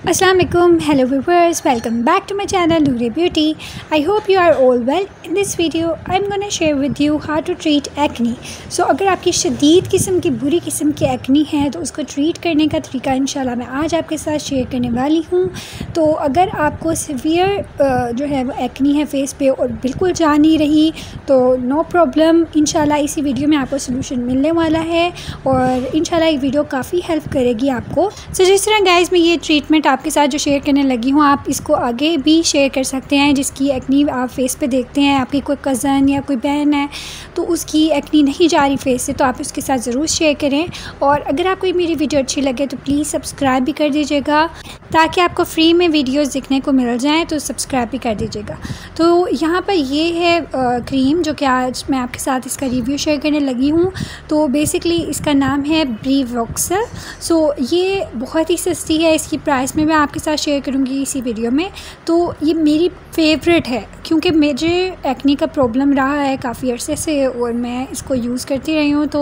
Assalamu alaikum, hello viewers, welcome back to my channel Noori Beauty. I hope you are all well. In this video I'm gonna share with you how to treat acne. So अगर आपकी शदीद किस्म की बुरी किस्म की acne है तो उसको ट्रीट करने का तरीका इंशाल्लाह मैं आज आपके साथ शेयर करने वाली हूँ। तो अगर आपको सीवियर जो है वो acne है फेस पे और बिल्कुल जा नहीं रही तो नो प्रॉब्लम, इंशाल्लाह इसी वीडियो में आपको सोल्यूशन मिलने वाला है और इंशाल्लाह ये वीडियो काफ़ी हेल्प करेगी आपको। सो जिस तरह गाइस मैं ये ट्रीटमेंट आपके साथ जो शेयर करने लगी हूँ आप इसको आगे भी शेयर कर सकते हैं। जिसकी एक्नी आप फेस पे देखते हैं, आपकी कोई कज़न या कोई बहन है तो उसकी एक्नी नहीं जा रही फेस से, तो आप उसके साथ ज़रूर शेयर करें। और अगर आपको मेरी वीडियो अच्छी लगे तो प्लीज़ सब्सक्राइब भी कर दीजिएगा ताकि आपको फ्री में वीडियोस देखने को मिल जाएँ, तो सब्सक्राइब भी कर दीजिएगा। तो यहाँ पर ये है क्रीम जो कि आज मैं आपके साथ इसका रिव्यू शेयर करने लगी हूँ। तो बेसिकली इसका नाम है ब्रीवॉक्सल। सो ये बहुत ही सस्ती है, इसकी प्राइस में मैं आपके साथ शेयर करूँगी इसी वीडियो में। तो ये मेरी फेवरेट है क्योंकि मुझे एक्ने का प्रॉब्लम रहा है काफ़ी अरसे से और मैं इसको यूज़ करती रही हूँ। तो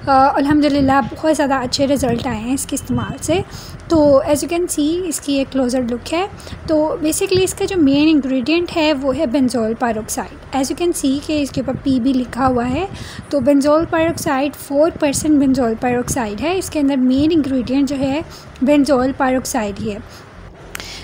अल्हम्दुलिल्लाह बहुत ज़्यादा अच्छे रिज़ल्ट आए हैं इसके इस्तेमाल से। तो एज़ यू कैन सी इसकी एक क्लोज़र लुक है। तो बेसिकली इसका जो मेन इंग्रेडिएंट है वो है benzoyl peroxide. As you can see कि इसके ऊपर पी भी लिखा हुआ है। तो बेंजोल पेरोक्साइड 4% बेंजोल पेरोक्साइड है, इसके अंदर मेन इंग्रेडिएंट जो है बेंजोल पेरोक्साइड ही है।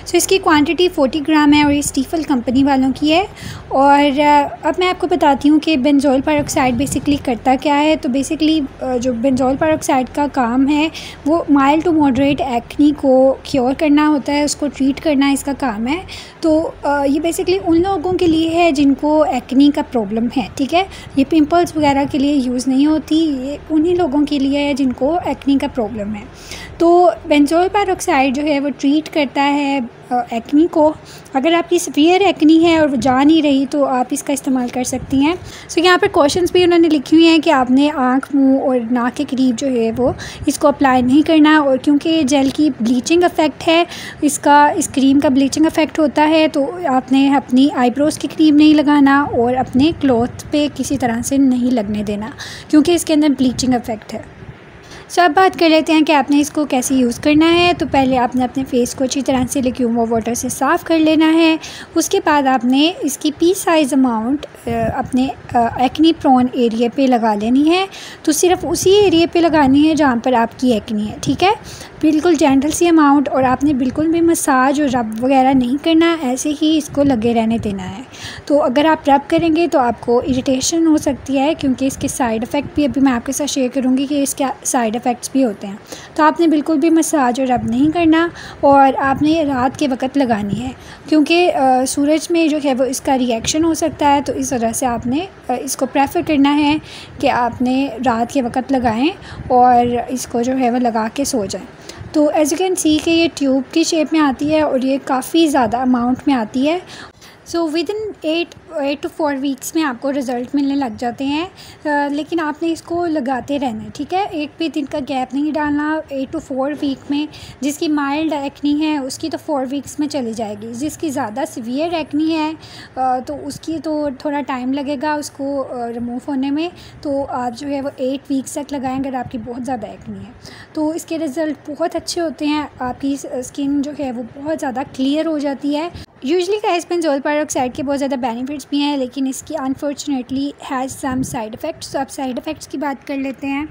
सो इसकी क्वांटिटी 40 ग्राम है और ये स्टीफल कंपनी वालों की है। और अब मैं आपको बताती हूँ कि बेंजोल पेरोक्साइड बेसिकली करता क्या है। तो बेसिकली जो बेंजोल पेरोक्साइड का काम है वो माइल्ड टू मॉडरेट एक्नी को क्योर करना होता है, उसको ट्रीट करना इसका काम है। तो ये बेसिकली उन लोगों के लिए है जिनको एक्नी का प्रॉब्लम है, ठीक है। ये पिंपल्स वगैरह के लिए यूज़ नहीं होती, ये उन्हीं लोगों के लिए है जिनको एक्नी का प्रॉब्लम है। तो बेंजोल पेरोक्साइड जो है वो ट्रीट करता है एक्नी को। अगर आपकी सीवियर एक्नी है और वो जा नहीं रही तो आप इसका इस्तेमाल कर सकती हैं। सो यहाँ पर क्वेश्चंस भी उन्होंने लिखी हुई हैं कि आपने आँख, मुंह और नाक के करीब जो है वो इसको अप्लाई नहीं करना। और क्योंकि जेल की ब्लीचिंग इफ़ेक्ट है, इस क्रीम का ब्लीचिंग इफ़ेक्ट होता है, तो आपने अपनी आईब्रोज़ की क्रीम नहीं लगाना और अपने क्लॉथ पे किसी तरह से नहीं लगने देना क्योंकि इसके अंदर ब्लीचिंग इफ़ेक्ट है। सो अब बात कर लेते हैं कि आपने इसको कैसे यूज़ करना है। तो पहले आपने अपने फेस को अच्छी तरह से ल्यूम वाटर से साफ़ कर लेना है। उसके बाद आपने इसकी पी साइज़ अमाउंट अपने एक्नी प्रोन एरिया पे लगा लेनी है। तो सिर्फ उसी एरिया पे लगानी है जहाँ पर आपकी एक्नी है, ठीक है। बिल्कुल जेंटल सी अमाउंट, और आपने बिल्कुल भी मसाज और रब वगैरह नहीं करना, ऐसे ही इसको लगे रहने देना है। तो अगर आप रब करेंगे तो आपको इरिटेशन हो सकती है क्योंकि इसके साइड इफ़ेक्ट भी अभी मैं आपके साथ शेयर करूँगी कि इसके साइड इफ़ेक्ट्स भी होते हैं। तो आपने बिल्कुल भी मसाज और रब नहीं करना और आपने रात के वक्त लगानी है क्योंकि सूरज में जो है वो इसका रिएक्शन हो सकता है। तो इस वजह से आपने इसको प्रेफर करना है कि आपने रात के वक्त लगाएं और इसको जो है वो लगा के सो जाएं। तो एज़ यू कैन सी कि ये ट्यूब की शेप में आती है और ये काफ़ी ज़्यादा अमाउंट में आती है। So with in 8 to 4 weeks में आपको रिज़ल्ट मिलने लग जाते हैं। लेकिन आपने इसको लगाते रहना है, ठीक है। एक भी दिन का गैप नहीं डालना। 8 to 4 वीक में जिसकी माइल्ड एक्नी है उसकी तो 4 वीक्स में चली जाएगी। जिसकी ज़्यादा सीवियर एक्नी है तो उसकी तो थोड़ा टाइम लगेगा उसको रिमूव होने में। तो आप जो है वो 8 वीक्स तक लगाएं अगर आपकी बहुत ज़्यादा एक्नी है। तो इसके रिज़ल्ट बहुत अच्छे होते हैं, आपकी स्किन जो है वो बहुत ज़्यादा क्लियर हो जाती है। यूजली गाइस बेंजोल पेरोक्साइड के बहुत ज़्यादा बेनिफिट्स भी हैं लेकिन इसकी unfortunately has some side effects. तो आप साइड इफ़ेक्ट्स की बात कर लेते हैं।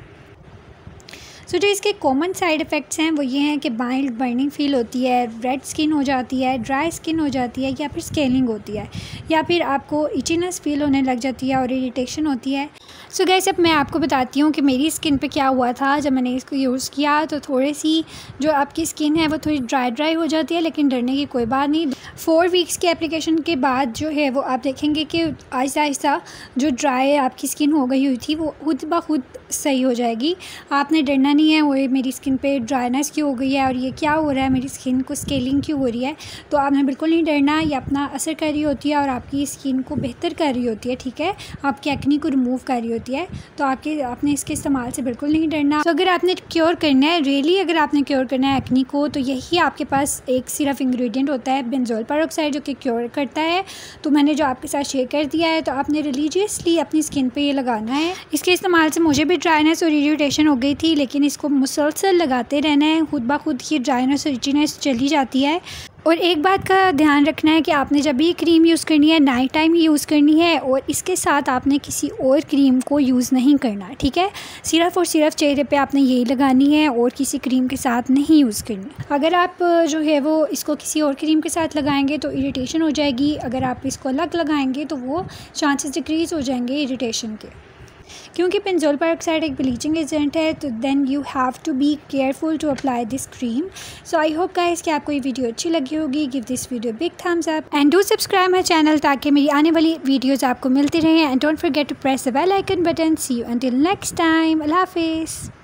सो जो इसके कॉमन साइड इफ़ेक्ट्स हैं वो ये हैं कि माइल्ड बर्निंग फ़ील होती है, रेड स्किन हो जाती है, ड्राई स्किन हो जाती है, या फिर स्केलिंग होती है, या फिर आपको इचीनेस फ़ील होने लग जाती है और इरिटेशन होती है। सो गाइस अब मैं आपको बताती हूँ कि मेरी स्किन पे क्या हुआ था जब मैंने इसको यूज़ किया। तो थोड़ी सी जो आपकी स्किन है वो थोड़ी ड्राई हो जाती है, लेकिन डरने की कोई बात नहीं। 4 वीक्स की एप्लीकेशन के बाद जो है वो आप देखेंगे कि आहिस्ता आहिस्ता जो ड्राई आपकी स्किन हो गई हुई थी वो खुद ब खुद सही हो जाएगी। आपने डरना नहीं है वो मेरी स्किन पे ड्राइनेस क्यों हो गई है और ये क्या हो रहा है, मेरी स्किन को स्केलिंग क्यों हो रही है। तो आपने बिल्कुल नहीं डरना, ये अपना असर कर रही होती है और आपकी स्किन को बेहतर कर रही होती है, ठीक है। आपकी एक्नी को रिमूव कर रही होती है। तो आपने इसके इस्तेमाल से बिल्कुल नहीं डरना। तो अगर आपने क्योर करना है रियली, अगर आपने क्योर करना है एक्नी को, तो यही आपके पास एक सिर्फ इंग्रेडिएंट होता है बेंजोल पेरोक्साइड जो कि क्योर करता है। तो मैंने जो आपके साथ शेयर कर दिया है, तो आपने रिलीजियसली अपनी स्किन पे ये लगाना है। इसके इस्तेमाल से मुझे भी ड्राइनेस और इरिटेशन हो गई थी, लेकिन इसको मुसलसल लगाते रहना है, खुद ब खुद ये ड्राइनेस और इचीनेस चली जाती है। और एक बात का ध्यान रखना है कि आपने जब भी क्रीम यूज़ करनी है नाइट टाइम ही यूज़ करनी है, और इसके साथ आपने किसी और क्रीम को यूज़ नहीं करना, ठीक है। सिर्फ़ और सिर्फ चेहरे पे आपने यही लगानी है और किसी क्रीम के साथ नहीं यूज़ करनी। अगर आप जो है वो इसको किसी और क्रीम के साथ लगाएंगे तो इरिटेशन हो जाएगी, अगर आप इसको अलग लगाएंगे तो वो चांसेस डिक्रीज़ हो जाएंगे इरिटेशन के। क्योंकि बेंजोल पेरोक्साइड एक ब्लीचिंग एजेंट है, तो then you have to be careful to apply this cream. So I hope guys कि आपको ये वीडियो अच्छी लगी होगी। Give this video big thumbs up and do subscribe my channel ताकि मेरी आने वाली वीडियोज़ आपको मिलती रहें। And don't forget to press the bell icon button. See you until next time. अल्लाह हाफिज़।